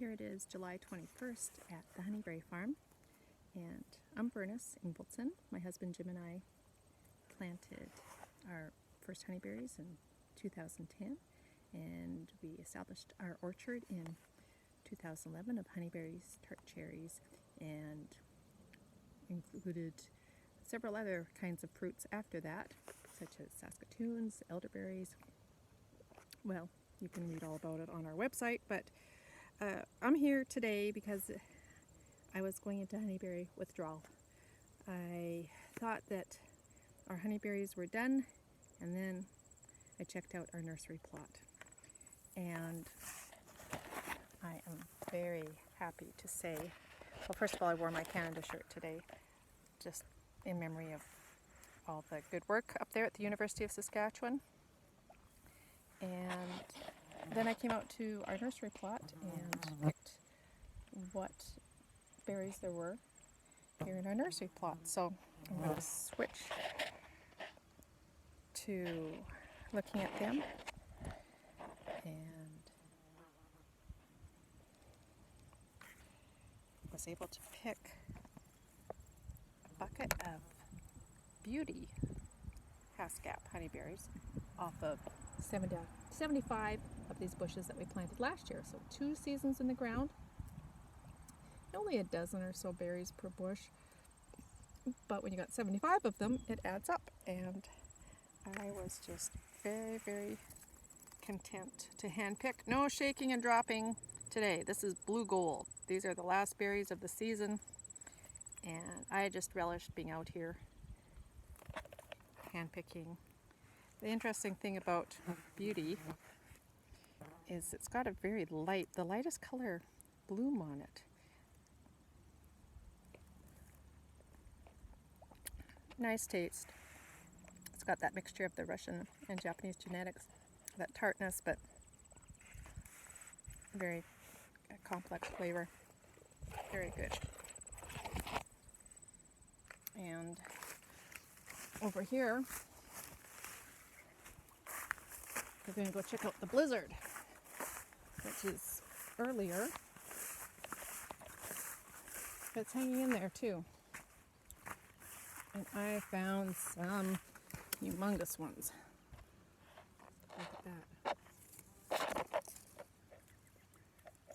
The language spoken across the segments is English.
Here it is July 21st at the Honeyberry Farm, and I'm Bernice Ingvaldson. My husband Jim and I planted our first honeyberries in 2010, and we established our orchard in 2011 of honeyberries, tart cherries, and included several other kinds of fruits after that, such as saskatoons, elderberries. Well, you can read all about it on our website, but I'm here today because I was going into honeyberry withdrawal. I thought that our honeyberries were done, and then I checked out our nursery plot, and I am very happy to say, well, first of all, I wore my Canada shirt today, just in memory of all the good work up there at the University of Saskatchewan. And then I came out to our nursery plot and picked what berries there were here in our nursery plot. So I'm going to switch to looking at them, and was able to pick a bucket of Beauty Haskap honeyberries off of 75 of these bushes that we planted last year. So 2 seasons in the ground, only a dozen or so berries per bush, but when you got 75 of them, it adds up, and I was just very, very content to hand pick. No shaking and dropping today. This is blue gold. These are the last berries of the season, and I just relished being out here hand picking. The interesting thing about Beauty is it's got a very light, the lightest color bloom on it. Nice taste. It's got that mixture of the Russian and Japanese genetics, that tartness, but very complex flavor. Very good. And over here, we're going to go check out the Blizzard, which is earlier, but it's hanging in there too. And I found some humongous ones. Look at that.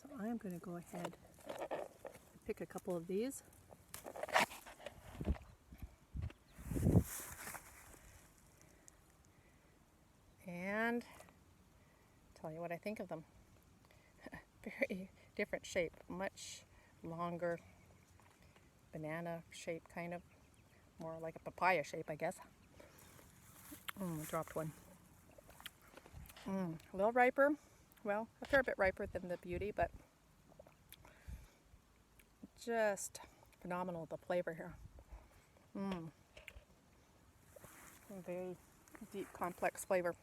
So I am going to go ahead and pick a couple of these. And tell you what I think of them. Very different shape, much longer, banana shape, kind of more like a papaya shape, I guess. Dropped one. A little riper, well, a fair bit riper than the Beauty, but just phenomenal, the flavor here. Very deep, complex flavor.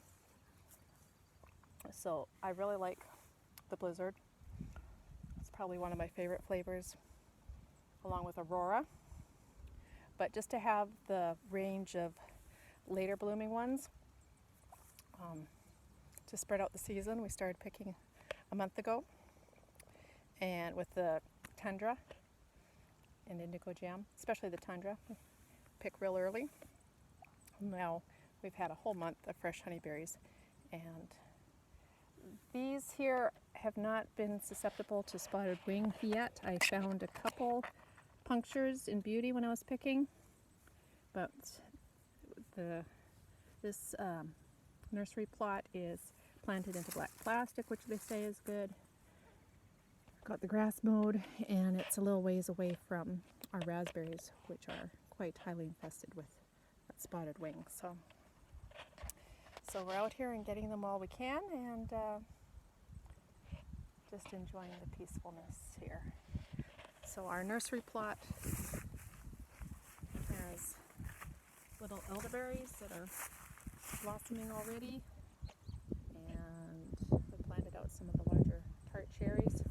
So I really like the Blizzard. It's probably one of my favorite flavors, along with Aurora. But just to have the range of later blooming ones to spread out the season, we started picking a month ago. And with the Tundra and Indigo Jam, especially the Tundra, we pick real early. Now we've had a whole month of fresh honeyberries, and these here have not been susceptible to spotted wing yet. I found a couple punctures in Beauty when I was picking, but this nursery plot is planted into black plastic, which they say is good. Got the grass mowed, and it's a little ways away from our raspberries, which are quite highly infested with that spotted wing. So we're out here and getting them all we can, and just enjoying the peacefulness here. So our nursery plot has little elderberries that are blossoming already, and we planted out some of the larger tart cherries.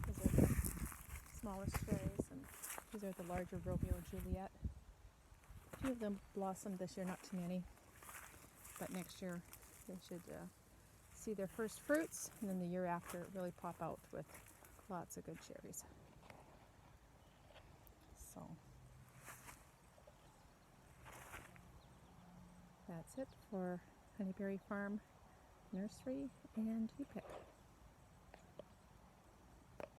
These are the smallest cherries, and these are the larger Romeo and Juliet. A few of them blossomed this year, not too many, but next year They should see their first fruits, and then the year after really pop out with lots of good cherries. So that's it for Honeyberry Farm Nursery and You Pick.